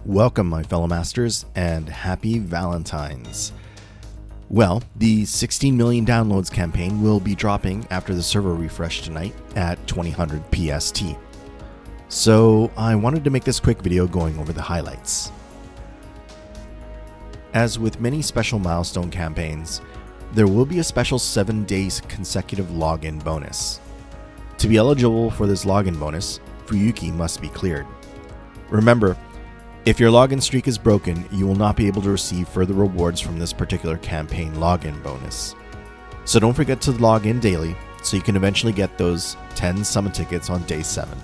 Welcome, my fellow masters, and happy Valentine's. Well, the 16 million downloads campaign will be dropping after the server refresh tonight at 2000 PST. So I wanted to make this quick video going over the highlights. As with many special milestone campaigns, there will be a special 7 days consecutive login bonus. To be eligible for this login bonus, Fuyuki must be cleared. Remember, if your login streak is broken, you will not be able to receive further rewards from this particular campaign login bonus. So don't forget to log in daily so you can eventually get those 10 summon tickets on day 7.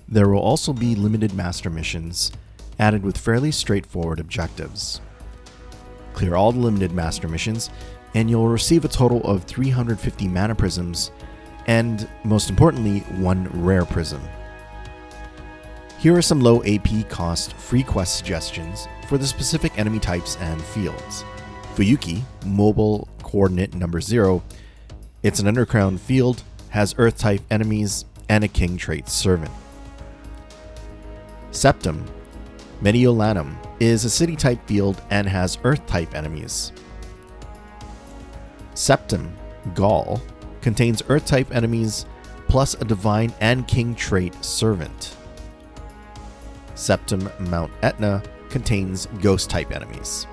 There will also be limited master missions added with fairly straightforward objectives. Clear all the limited master missions and you'll receive a total of 350 mana prisms and, most importantly, 1 rare prism. Here are some low AP cost free quest suggestions for the specific enemy types and fields. Fuyuki, mobile coordinate number 0, it's an underground field, has earth type enemies, and a king trait servant. Septum, Mediolanum, is a city type field and has earth type enemies. Septum, Gaul, contains earth type enemies plus a divine and king trait servant. Septum Mount Etna contains ghost type enemies.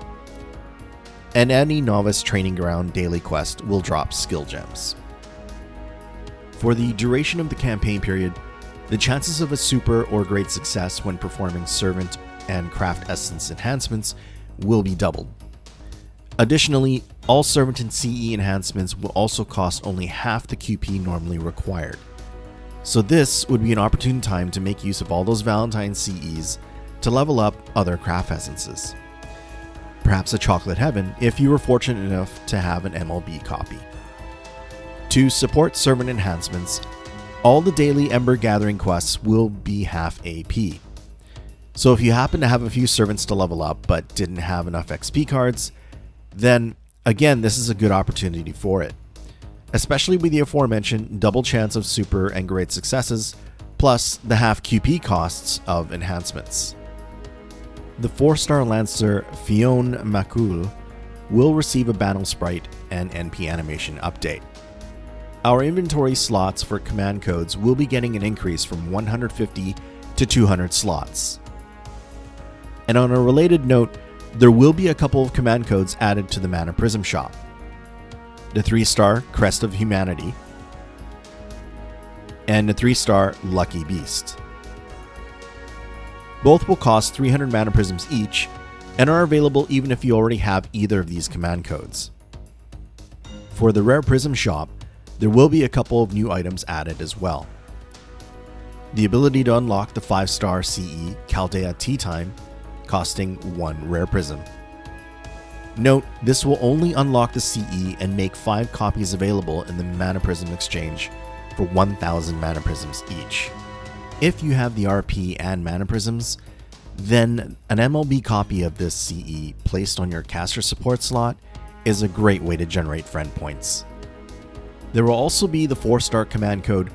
And any novice training ground daily quest will drop skill gems. For the duration of the campaign period, the chances of a super or great success when performing servant and craft essence enhancements will be doubled. Additionally, all servant and CE enhancements will also cost only half the QP normally required. So this would be an opportune time to make use of all those Valentine CEs to level up other craft essences. Perhaps a chocolate heaven if you were fortunate enough to have an MLB copy. To support servant enhancements, all the daily Ember gathering quests will be half AP. So if you happen to have a few servants to level up but didn't have enough XP cards, then again this is a good opportunity for it. Especially with the aforementioned double chance of super and great successes, plus the half QP costs of enhancements. The 4-star Lancer Fionn Makul will receive a battle sprite and NP animation update. Our inventory slots for command codes will be getting an increase from 150 to 200 slots. And on a related note, there will be a couple of command codes added to the Mana Prism shop. The 3-star Crest of Humanity, and the 3-star Lucky Beast. Both will cost 300 mana prisms each, and are available even if you already have either of these command codes. For the Rare Prism shop, there will be a couple of new items added as well. The ability to unlock the 5-star CE Chaldea Tea Time, costing 1 Rare Prism. Note, this will only unlock the CE and make 5 copies available in the Mana Prism exchange for 1000 Mana Prisms each. If you have the RP and Mana Prisms, then an MLB copy of this CE placed on your caster support slot is a great way to generate friend points. There will also be the 4-star command code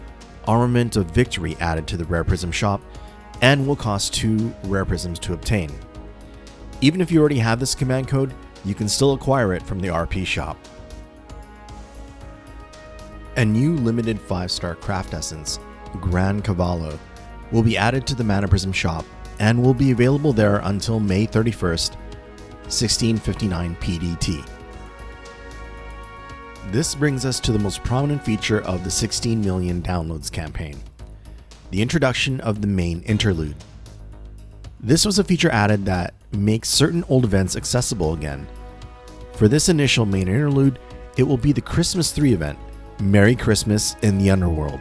Armament of Victory added to the Rare Prism shop and will cost 2 Rare Prisms to obtain. Even if you already have this command code, you can still acquire it from the RP shop. A new limited 5-star craft essence, Gran Cavallo, will be added to the Mana Prism shop and will be available there until May 31st, 1659 PDT. This brings us to the most prominent feature of the 16 million downloads campaign, the introduction of the main interlude. This was a feature added that makes certain old events accessible again. For this initial main interlude, it will be the Christmas 3 event, Merry Christmas in the Underworld.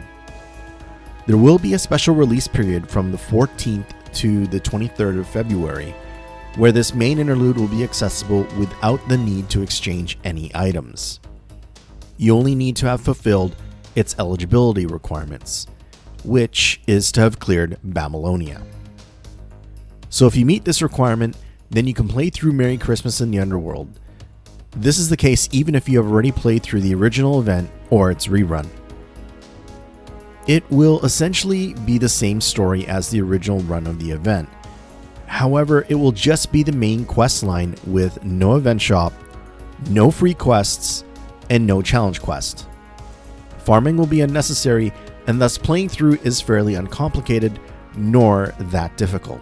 There will be a special release period from the 14th to the 23rd of February, where this main interlude will be accessible without the need to exchange any items. You only need to have fulfilled its eligibility requirements, which is to have cleared Babylonia. So if you meet this requirement, then you can play through Merry Christmas in the Underworld. This is the case even if you have already played through the original event or its rerun. It will essentially be the same story as the original run of the event. However, it will just be the main quest line with no event shop, no free quests, and no challenge quest. Farming will be unnecessary, and thus playing through is fairly uncomplicated, nor that difficult.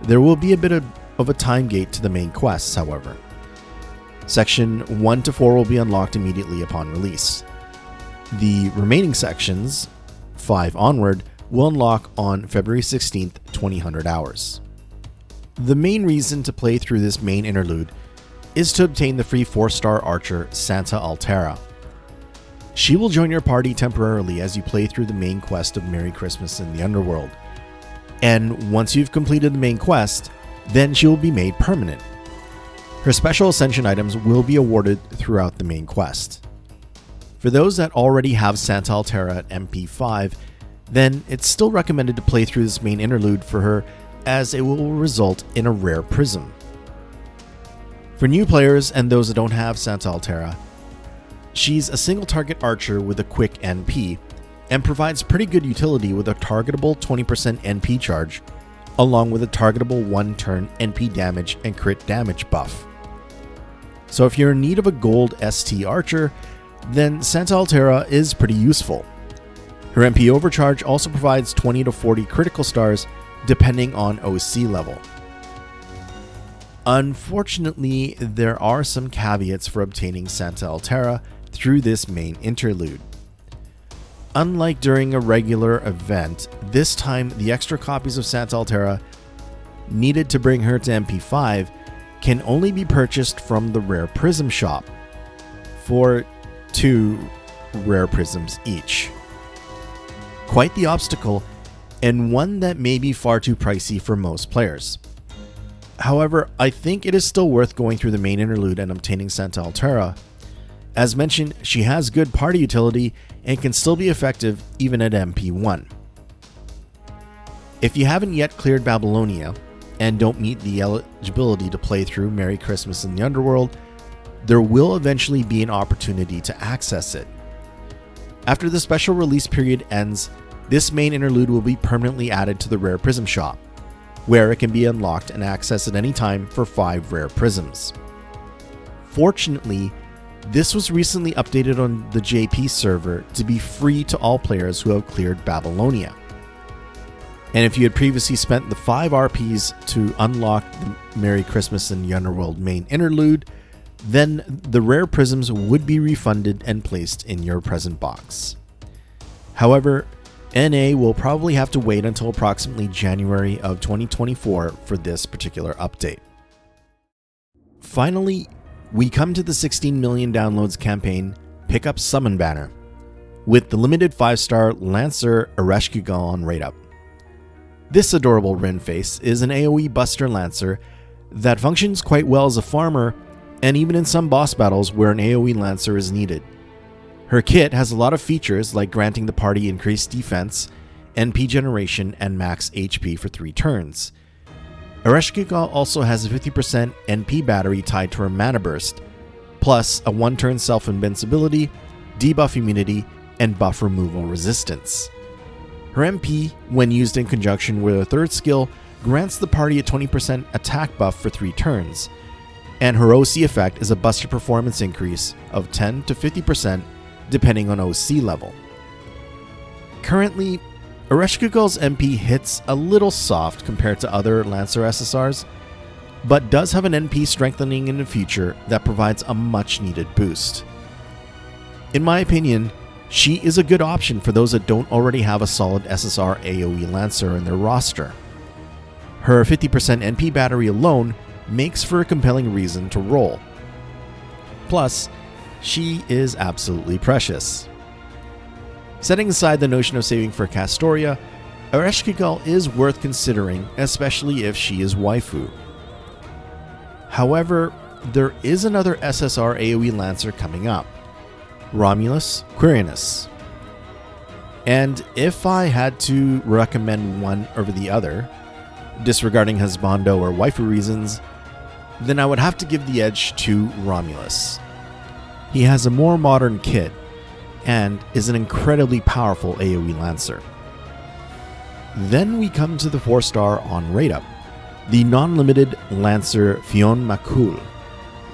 There will be a bit of a time gate to the main quests, however. Section 1 to 4 will be unlocked immediately upon release. The remaining sections, 5 onward, will unlock on February 16th, 2000 hours. The main reason to play through this main interlude is to obtain the free 4-star archer Santa Altera. She will join your party temporarily as you play through the main quest of Merry Christmas in the Underworld. And once you've completed the main quest, then she will be made permanent. Her special ascension items will be awarded throughout the main quest. For those that already have Santa Altera at MP5, then it's still recommended to play through this main interlude for her, as it will result in a rare Prism. For new players and those that don't have Santa Altera, she's a single target archer with a quick NP, and provides pretty good utility with a targetable 20% NP charge, along with a targetable 1-turn NP damage and crit damage buff. So if you're in need of a gold ST archer, then Santa Altera is pretty useful. Her MP overcharge also provides 20 to 40 critical stars depending on OC level. Unfortunately, there are some caveats for obtaining Santa Altera through this main interlude. Unlike during a regular event, this time the extra copies of Santa Altera needed to bring her to MP5 can only be purchased from the Rare Prism shop for 2 rare prisms each. Quite the obstacle, and one that may be far too pricey for most players. However, I think it is still worth going through the main interlude and obtaining Santa Altera. As mentioned, she has good party utility and can still be effective even at MP1. If you haven't yet cleared Babylonia and don't meet the eligibility to play through Merry Christmas in the Underworld, there will eventually be an opportunity to access it. After the special release period ends, this main interlude will be permanently added to the Rare Prism shop, where it can be unlocked and accessed at any time for 5 rare prisms. Fortunately, this was recently updated on the JP server to be free to all players who have cleared Babylonia. And if you had previously spent the 5 RPs to unlock the Merry Christmas in the Underworld main interlude, then the rare prisms would be refunded and placed in your present box. However, NA will probably have to wait until approximately January of 2024 for this particular update. Finally, we come to the 16 million downloads campaign Pick Up Summon banner, with the limited 5-star Lancer Ereshkigal on rate up. This adorable Rin face is an AoE Buster Lancer that functions quite well as a farmer, and even in some boss battles where an AoE Lancer is needed. Her kit has a lot of features like granting the party increased defense, NP generation, and max HP for 3 turns. Ereshkigal also has a 50% NP battery tied to her mana burst, plus a 1-turn self-invincibility, debuff immunity, and buff removal resistance. Her MP, when used in conjunction with her 3rd skill, grants the party a 20% attack buff for 3 turns, and her OC effect is a Buster performance increase of 10 to 50% depending on OC level. Currently, Ereshkigal's MP hits a little soft compared to other Lancer SSRs, but does have an NP strengthening in the future that provides a much needed boost. In my opinion, she is a good option for those that don't already have a solid SSR AoE Lancer in their roster. Her 50% NP battery alone makes for a compelling reason to roll. Plus, she is absolutely precious. Setting aside the notion of saving for Castoria, Ereshkigal is worth considering, especially if she is waifu. However, there is another SSR AoE Lancer coming up, Romulus Quirinus. And if I had to recommend one over the other, disregarding husbando or waifu reasons, then I would have to give the edge to Romulus. He has a more modern kit, and is an incredibly powerful AoE Lancer. Then we come to the 4-star on rate up, the non-limited Lancer Fionn,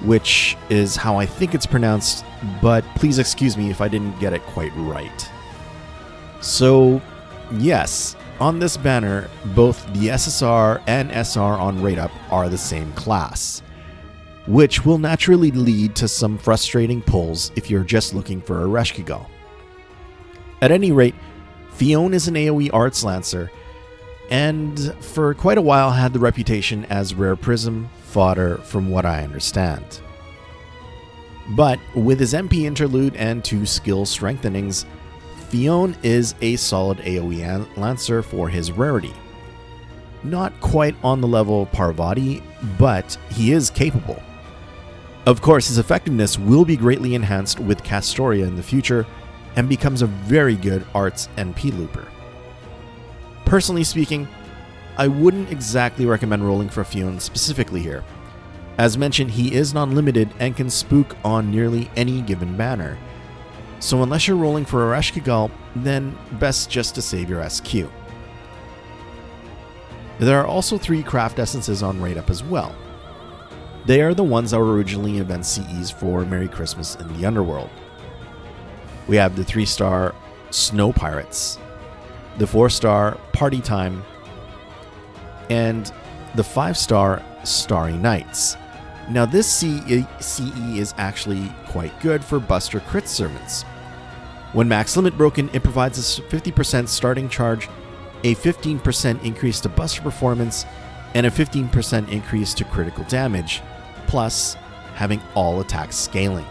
which is how I think it's pronounced, but please excuse me if I didn't get it quite right. So yes, on this banner, both the SSR and SR on rate up are the same class, which will naturally lead to some frustrating pulls if you're just looking for a Ereshkigal. At any rate, Fionn is an AoE Arts Lancer, and for quite a while had the reputation as rare Prism fodder from what I understand. But with his MP Interlude and 2 skill strengthenings, Fionn is a solid AoE Lancer for his rarity. Not quite on the level of Parvati, but he is capable. Of course, his effectiveness will be greatly enhanced with Castoria in the future, and becomes a very good Arts NP looper. Personally speaking, I wouldn't exactly recommend rolling for Fionn specifically here. As mentioned, he is non-limited and can spook on nearly any given banner. So unless you're rolling for Ereshkigal, then best just to save your SQ. There are also 3 craft essences on rate up as well. They are the ones that were originally event CEs for Merry Christmas in the Underworld. We have the 3-star Snow Pirates, the 4-star Party Time, and the 5-star Starry Nights. Now this CE is actually quite good for Buster Crit Servants. When max limit broken, it provides a 50% starting charge, a 15% increase to Buster performance, and a 15% increase to critical damage, plus having all attacks scaling.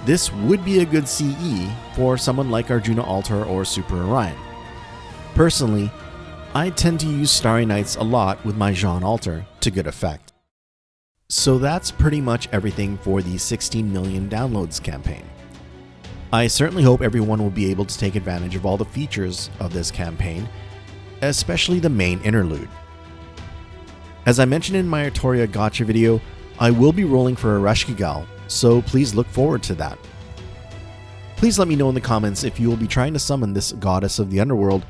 This would be a good CE for someone like Arjuna Altar or Super Orion. Personally, I tend to use Starry Nights a lot with my Jean Altar to good effect. So that's pretty much everything for the 16 million downloads campaign. I certainly hope everyone will be able to take advantage of all the features of this campaign, especially the main interlude. As I mentioned in my Artoria Gotcha video, I will be rolling for Ereshkigal, so please look forward to that. Please let me know in the comments if you will be trying to summon this goddess of the underworld,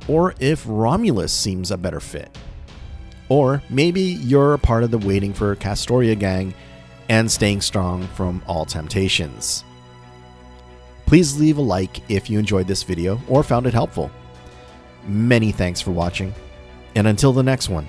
or if Romulus seems a better fit. Or maybe you're a part of the waiting for Castoria gang and staying strong from all temptations. Please leave a like if you enjoyed this video or found it helpful. Many thanks for watching, and until the next one,